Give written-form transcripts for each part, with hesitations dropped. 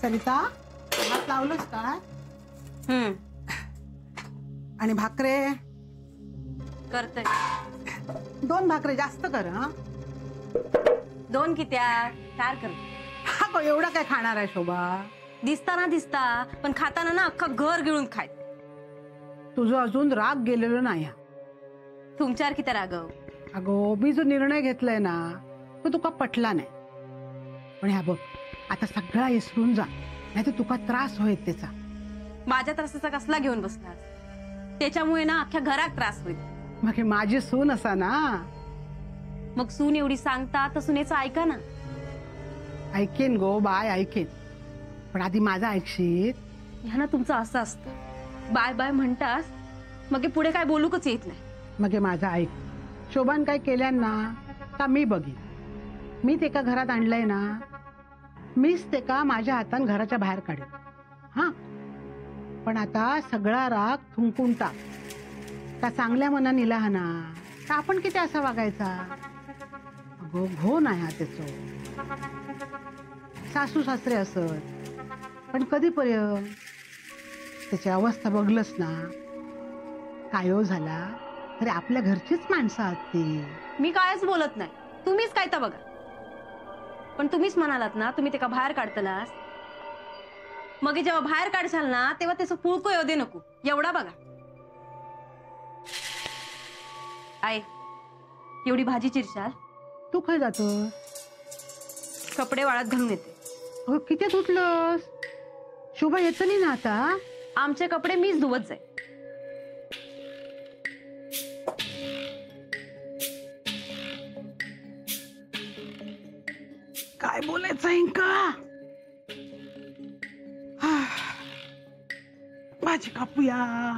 सरिता हात लावलंस का? आणि भाकरे करते. 2 भाकरे जास्त कर. हा 2 कित्या 4 कर. हा एवढा काय खाणार आहे शोभा? दिसता पण खाताना ना अख्खं घर गिळून खाय. तुझं अजून राग गेलेलो नाही. तुमच्यावर किती रागव. अगो मी जो निर्णय घेतलाय ना तो तुका पटला नाही. पण ह्या बघ आता सगळा इसरून जा, नाही तर तुका त्रास होईल त्याचा. माझ्या त्रासाचा कसला घेऊन बसलास? त्याच्यामुळे ना अख्ख्या घरात त्रास होईल. मग हे माझी सून असा ना. मग सून एवढी सांगता तर सुनेचं ऐका ना. ऐकेन गो बाय ऐकेन, पण आधी माझा ऐकशील. ह्या ना तुमचं असं असतं, बाय बाय म्हणतास मग पुढे काय बोलूकच येत नाही. मग माझा ऐक. शोभान काय केल्याना का मी बघीन. मी ते का घरात आणलंय ना, मीच ते का माझ्या हातान घराच्या बाहेर काढेन. हा पण आता सगळा राग थुंकून टाक. का चांगल्या मनाने इला ना का आपण किती असा वागायचा. अगो घो नाही हा त्याचो. सासू सासरे असत पण कधीपर्यंत. त्याची अवस्था बघलस ना, कायो झाला तरी आपल्या घरचीच माणसं आहात ती. मी कायच बोलत नाही, तुम्हीच काय तर बघा. पण तुम्हीच म्हणालात ना तुम्ही ते का बाहेर काढतलास. मग जेव्हा बाहेर काढशाल ना तेव्हा त्याचं पुळको येऊ दे नको एवढा बघा. आय एवढी भाजी चिरशाल. तू काय जातो? कपडे वाळत घालून येते. हो किती धुतलंस? शोभा येत नाही ना आता. आमचे कपडे मीच धुवत जाय. काय बोलायचं इंका? भाजी कापूया.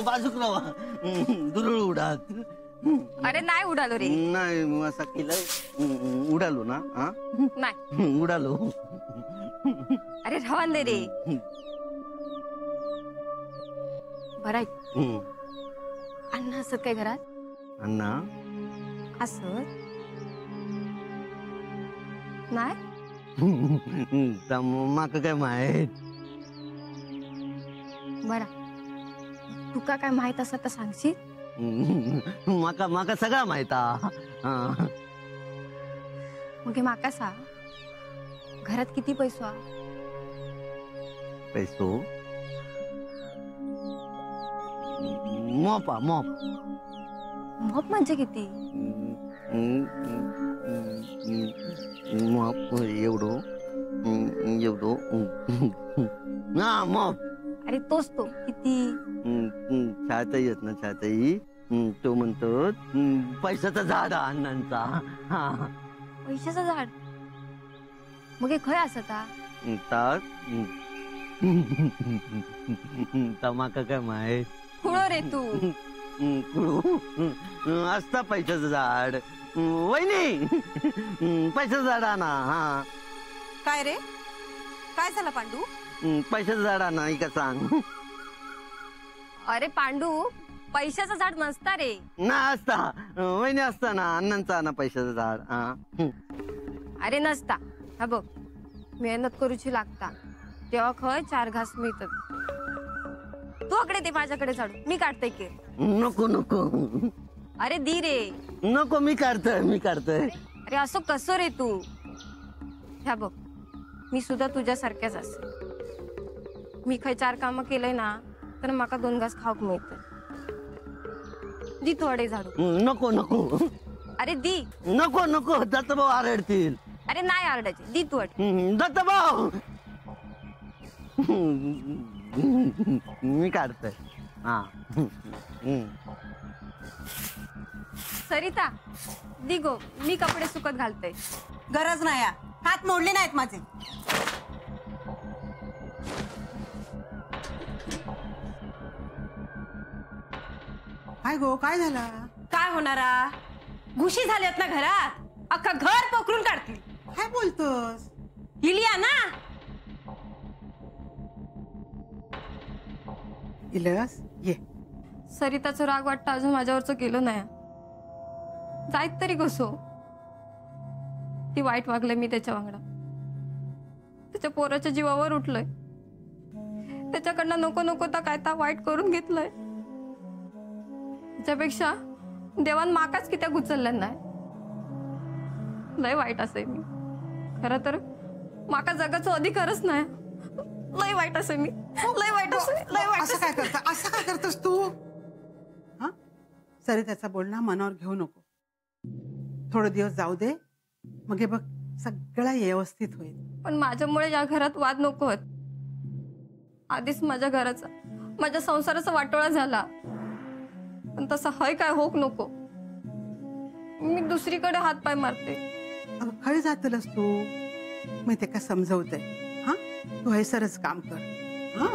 बाजूक राहा दुरळ उडात. अरे नाही उडालो रे. नाही असं केलं उडालो ना. हा नाही उडालो. अरे रवान दे रे. बरं अण्णा असत काय घरात? अण्णा असत नाही. माका काय माहित. बरं तुका काय माहित असत तर सांगशील. माका सगळा माहिता. मग माका सा घरात किती पैसो? पैसो मोपा मोप. मोप म्हणजे किती? मोप एवढो एवढो ना मोप. अरे तोच तो किती? छाताई येत ना छाताई. तो म्हणतो पैशाचा झाड अण्णांचा. पैशाचं झाड. मग हे खय असत? माका काय माहित. खुळो रे तू. असता पैशाचं झाड. वहिनी पैशाचं झाड आणा. हा काय रे काय झालं पांडू? पैशाचं झाड आणा का सांग. अरे पांडू पैशाचं झाड नसता रे. ना असता वहिनी असता ना अण्णांचा आणा पैशाचं झाड. अरे नसता. हा बघ मेहनत करूची लागता तेव्हा खय 4 घास मिळतात. तू आकडे ते माझ्याकडे झाडू मी काढते की. नको नको. अरे दी रे. नको मी काढतोय. अरे असं कसं रे तू. ह्या बघ मी सुद्धा तुझ्यासारख्याच असे. मी खय 4 कामं केलंय ना तर माका 2 घास खाऊक मिळते. दी तू अडे झाडू. नको नको. अरे दी. नको नको दत्तभाऊ आरडतील. अरे नाही आरडायचे दी तू अड. दत्तभाऊ मी काढतोय. हा सरिता दी गो मी कपडे सुकत घालते. गरज नाही. हात मोडले नाहीत माझे. काय गो काय झाला? काय होणारा? घुशी झाल्यात ना घरात, अख्खा घर पोखरून काढतील. काय बोलतोस? लिलिया ना. इलस ये. सरिताचं राग वाटतं अजून माझ्यावरचं गेलं नाही. जायत तरी कसो. ती वाईट वागलंय मी त्याच्या वांगडा. त्याच्या पोराच्या जीवावर उठलंय. त्याच्याकडनं नको नको तर काय ता वाईट करून घेतलंय. त्याच्यापेक्षा देवान माकाच कित्या उचलल्या नाही. लय वाईट असे मी. खरं तर माका जगाचं अधिकारच नाही. लय वाईट असे मी. लय वाईट असे. लय वाईट असं काय करता? असं काय करतोस तू? हा सरी त्याचा बोलणं मनावर घेऊ नको. थोडे दिवस जाऊ दे, मग हे बघ सगळं व्यवस्थित होईल. पण माझ्यामुळे या घरात वाद नको होत. आधीच माझ्या घराचा माझ्या संसाराचा वाटोळा झाला. पण तसं हय काय होक नको. मी दुसरीकडे हात पाय मारते. अगं खरी जातलस तू. मी ते का समजवते. हा तू हे सरच काम कर. हा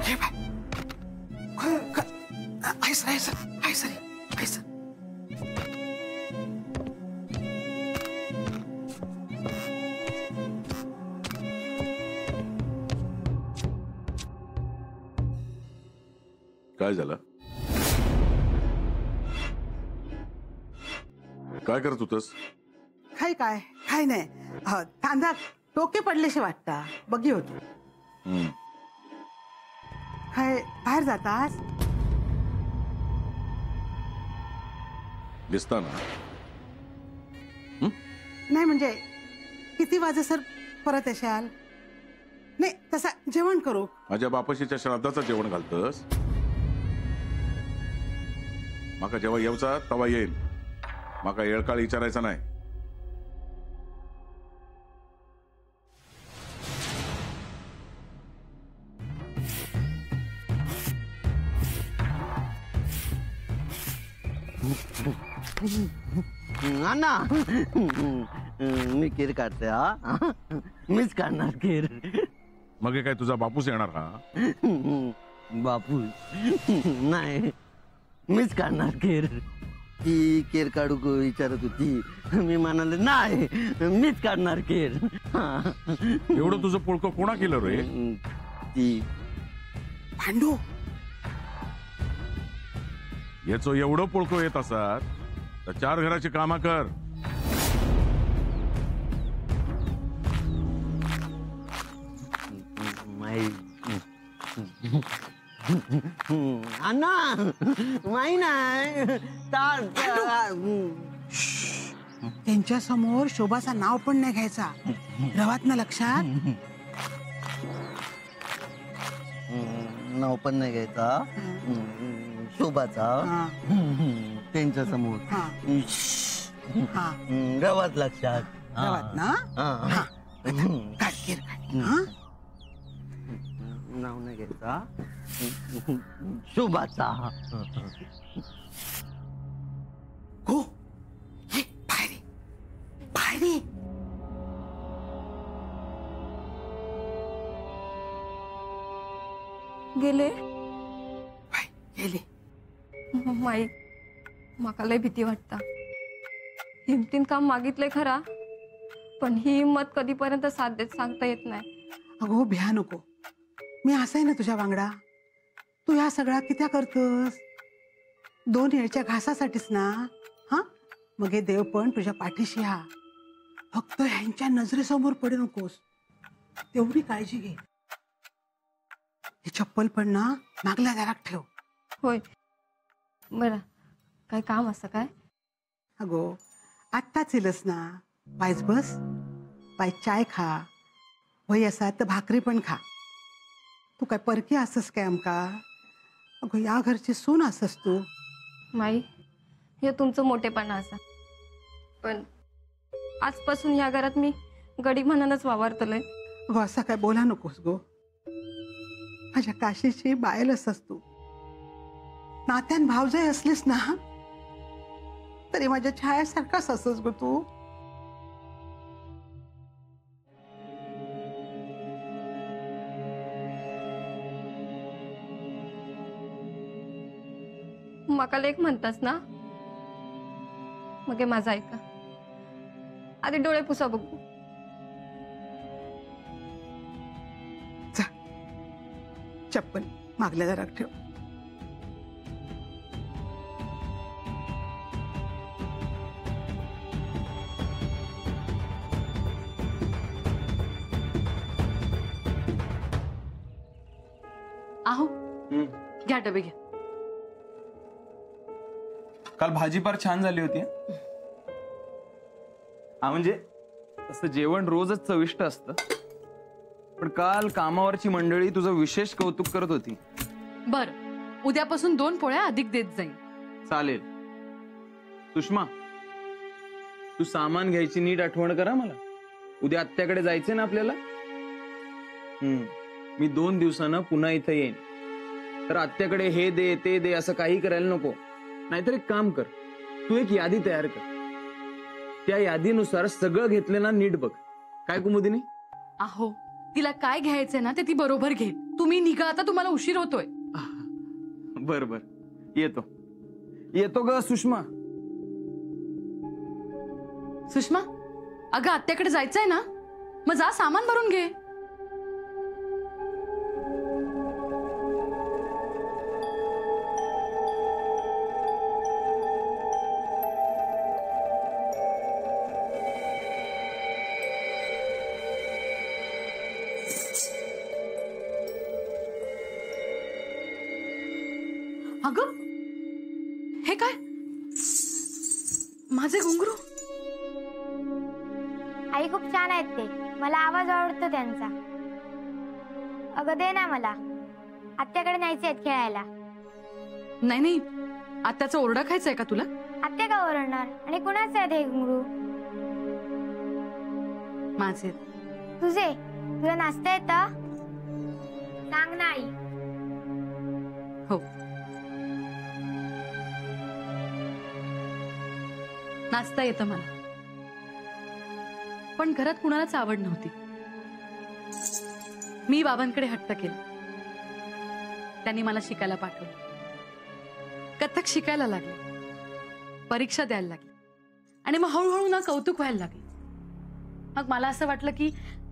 हे बाय. काय झालं? काय करत होतस? काय काय काय नाही. कांदा टोके पडलेशे वाटता. बघी होतो. काय बाहेर जातास? दिसताना नाही म्हणजे किती वाजे सर परत येशाल? नाही तसा जेवण करू. माझ्या बापाशीच्या श्राद्धाचं जेवण घालतस. माका जेव्हा येऊचा तेव्हा येईल. माका येळकाळ विचारायचा नाही. अण्णा मी केर काढते. हा मीच काढणार केर. मग हे काय तुझा बापूस येणार हा? बापू नाही, मीच काढणार केर. ती केर काढू विचारत होती. मी म्हणाले नाही, मीच काढणार केर. एवढं तुझं पोळकं कोणा केलं रे? ती भांडू याचं एवढं पोळकं येत असतात तर 4 घराची कामं कर. अण्णा माही नाही. त्यांच्या समोर शोभाचं नाव पण नाही घ्यायचा. रवात ना लक्षात. नाव पण नाही घ्यायचा. शोभाचा त्यांच्या समोर. गावात लक्षात. रवात ना. नाव नाही घ्यायचा. शोभाचा. हो ये बाहेर ये. बाहेर ये. गेले. गेले. माई माका लय भीती वाटता. हिमतीन काम मागितले खरा, पण ही हिंमत कधीपर्यंत साथ देत सांगता येत नाही. अगो भ्या नको. मी असं आहे ना तुझ्या वांगडा. तू ह्या सगळ्या कित्या करतोस? 2 येळच्या घासासाठीच ना. हा मग हे देव पण तुझ्या पाठीशी हा. फक्त ह्यांच्या नजरेसमोर पडू नकोस. तेवढी काळजी घे. ही चप्पल पण ना मागल्या दारात ठेव. होय. बरं काय काम असं काय? अगो आत्ताच येलस ना. पायच बस. पाय चाय खा. वय असा तर भाकरी पण खा. तू काय परकी असस काय आमका? अगो या घरची सून असस तू. माई हे तुमचं मोठेपणा असा, पण आजपासून या घरात मी गडी म्हणूनच वावरतलंय. अगो असं काय बोला नकोस गो. माझ्या काशीची बायल असस तू. नात्यान भावजाई असलीस ना तरी माझ्या छायासारखाच असस गो तू. माका लेख म्हणतास ना, मग हे माझं ऐका. आधी डोळे पुसा बघू. चप्पल मागल्या जरा ठेव. आहो घ्या डबे घ्या. काल भाजी फार छान झाली होती. हा म्हणजे तसं जेवण रोजच चविष्ट असतं, पण काल कामावरची मंडळी तुझं विशेष कौतुक करत होती. बर, उद्यापासून 2 पोळ्या अधिक देत जाईल. चालेल. सुषमा, तू सामान घ्यायची नीट आठवण करा मला. उद्या आत्याकडे जायचंय ना आपल्याला. मी 2 दिवसानं पुन्हा इथं येईन, तर आत्याकडे हे दे ते दे असं काही करायला नको. नाहीतर एक काम कर, तू एक यादी तयार कर. त्या यादीनुसार सगळं घेतलं ना नीट बघ. काय कुमुदिनी? आहो तिला काय घ्यायचंय ना ते ती बरोबर घेईल. तुम्ही निघा आता, तुम्हाला उशीर होतोय. बर बर, येतो येतो ग सुषमा. सुषमा, अगं आत्याकडे जायचंय ना, मग जा सामान भरून घे. अगं हे काय, माझे घुंगरू. आई खूप छान आहेत ते, मला आवाज आवडतो त्यांचा. अगं दे ना मला, आत्याकडे न्यायचे आहेत खेळायला. नाही नाही, आत्याचा ओरडा खायचाय का तुला? आत्या का ओरडणार, आणि कुणाचे आहेत हे घुंगरू? माझे. तुझे? तुला नाचता येतं? सांग ना आई. हो, नाचता येतं मला, पण घरात कुणालाच आवड नव्हती. मी बाबांकडे हट्ट केला, त्यांनी मला शिकायला पाठवलं. कथ्थक शिकायला लागले, परीक्षा द्यायला लागली, आणि मग हळूहळू ना कौतुक व्हायला लागले. मग मला असं वाटलं की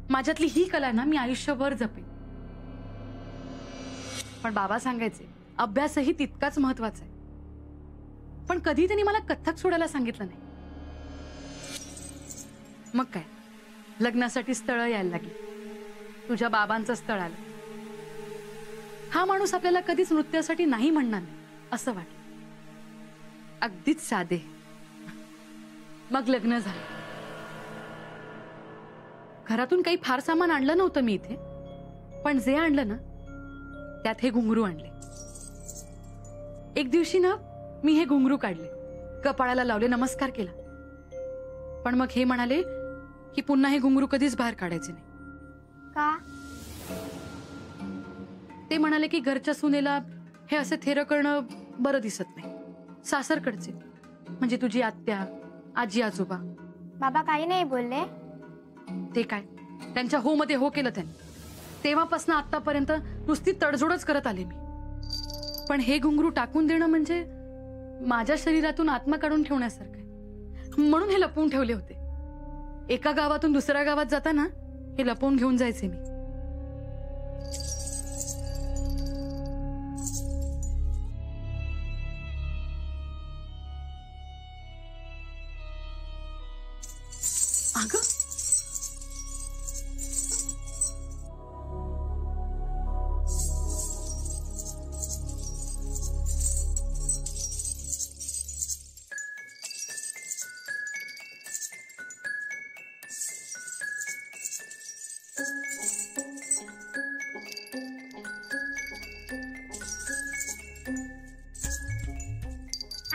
माझ्यातली ही कला ना मी आयुष्यभर जपेन. पण बाबा सांगायचे अभ्यासही तितकाच महत्वाचा आहे. पण कधी त्यांनी मला कथ्थक सोडायला सांगितलं नाही. मग काय, लग्नासाठी स्थळं यायला लागली. तुझ्या बाबांचं स्थळ आलं. हा माणूस आपल्याला कधीच नृत्यासाठी नाही म्हणणार नाही असं वाटलं. अगदीच साधे. मग लग्न झालं. घरातून काही फार सामान आणलं नव्हतं मी इथे, पण जे आणलं ना त्यात हे घुंगरू आणले. एक दिवशी ना मी हे घुंगरू काढले, कपाळाला लावले, नमस्कार केला. पण मग हे म्हणाले की पुन्हा हे घुंगरू कधीच बाहेर काढायचे नाही. का? ते म्हणाले की घरच्या सुनेला हे असे थेरं करणं बरं दिसत नाही. सासरकडचे म्हणजे तुझी आत्या, आजी, आजोबा. बाबा काही नाही बोलले? ते काय, त्यांच्या हो मध्ये हो केलं त्यांनी. तेव्हापासून आतापर्यंत नुसती तडजोडच करत आले मी. पण हे घुंगरू टाकून देणं म्हणजे माझ्या शरीरातून आत्मा काढून ठेवण्यासारखं आहे. म्हणून हे लपवून ठेवले होते. एका गावातून दुसऱ्या गावात जाताना हे लपवून घेऊन जायचे मी. अगं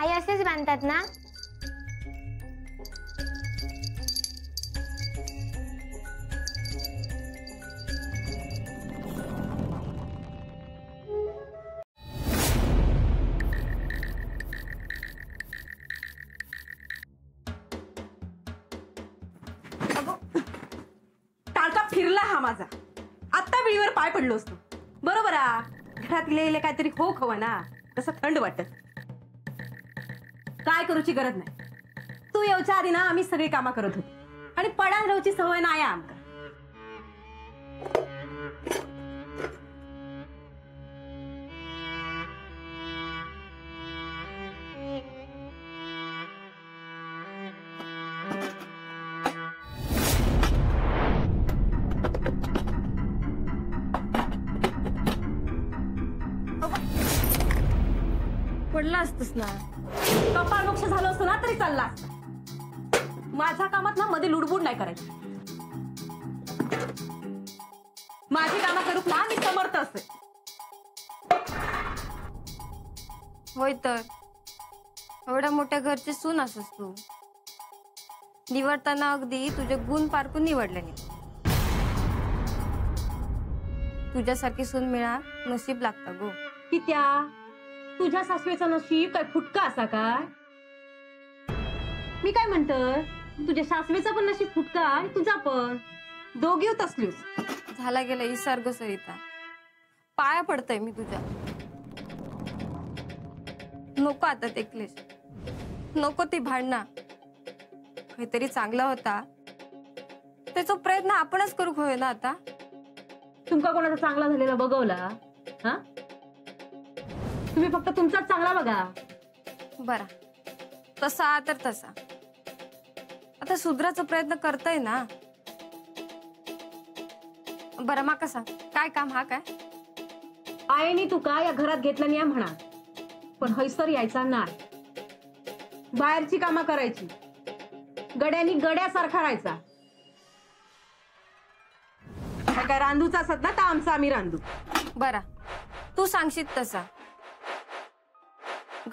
आई असेच बांधतात ना? टाळका फिरला हा माझा. आत्ता वेळीवर पाय पडलो असतो. बरोबर आ, घरात गेलेले काहीतरी हो खवा ना, तसं थंड वाटत. काय करूची गरज नाही. तू येऊच्या आधी ना आम्ही सगळी कामं करत होतो आणि पडान राहूची सवय नाही आहे आमका. पडला असतस ना. कपाळ मोक्ष झालं असतं ना तरी चालला असता. माझ्या कामात ना मध्ये लुडबुड नाही करायची. माझी कामं करूक ना मी समर्थ असते. होय तर एवढ्या मोठ्या घरची सून असस तू. निवडताना अगदी तुझे गुण पारखून निवडले नाही. तुझ्यासारखी सून मिळा नशीब लागतं गो. कित्या तुझ्या सासवेचं नशीब काय फुटका असा काय? मी काय म्हणतोय, तुझ्या सासवेचा पण नशीब फुटका आणि तुझा पण. दोघी होत असलीस. झाला गेला इसार ग सरिता. पाया पडतय मी तुझ्या. नको आता ते क्लेश. नको ती भांडणं. काहीतरी चांगला होता त्याचा प्रयत्न आपणच करू हवे ना आता. तुमका कोणाचा चांगला झालेला बघवला? हा, तुम्ही फक्त तुमचाच चांगला बघा. बरा तसा तर तसा. आता सुधराचा प्रयत्न करताय ना. बरं माका सांग काय काम हा काय? आईनी तुका या घरात घेतलं नाही म्हणा, पण हैसर यायचा नाही. बाहेरची कामं करायची. गड्यानी गड्यासारखा राहायचा. काय रांधूचा असत ना तर आमचा आम्ही रांधू. बरा तू सांगशील तसा.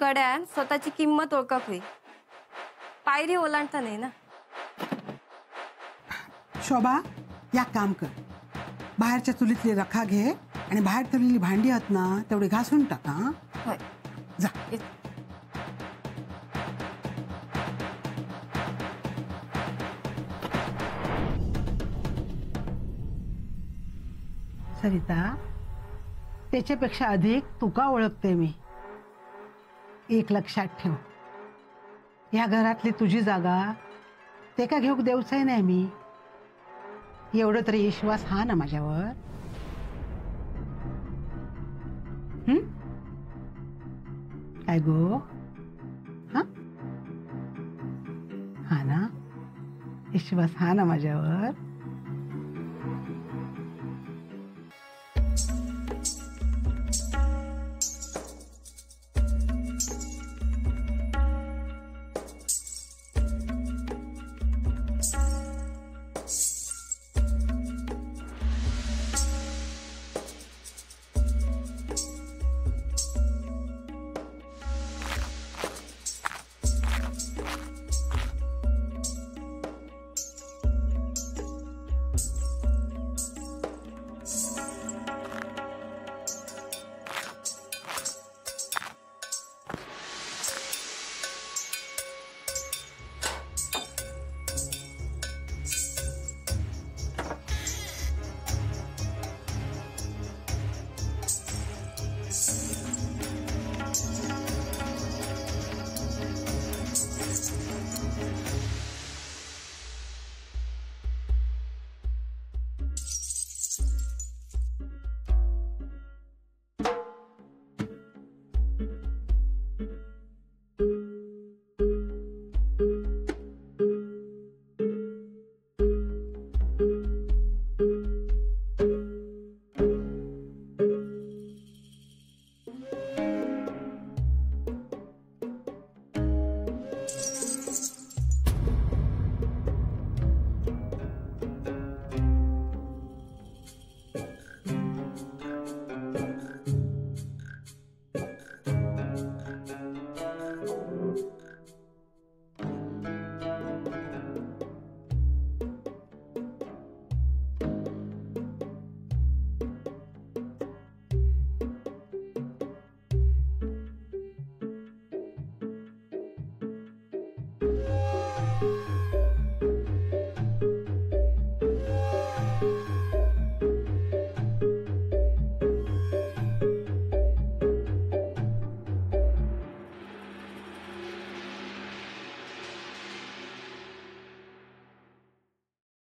गड्यान स्वतःची किंमत ओळखक होई. पायरी ओलांडता नाही ना. शोभा या काम कर. बाहेरच्या चुलीतली रखा घे आणि बाहेर ठेवलेली भांडी आहेत ना तेवढी घासून टाका. होय जा. सरिता त्याच्यापेक्षा अधिक तुका ओळखते मी. एक लक्षात ठेव, या घरातली तुझी जागा ते का घेऊक देऊचाय नाही मी. एवढं तरी विश्वास हा ना माझ्यावर. काय गो? हा ना, विश्वास हा ना माझ्यावर.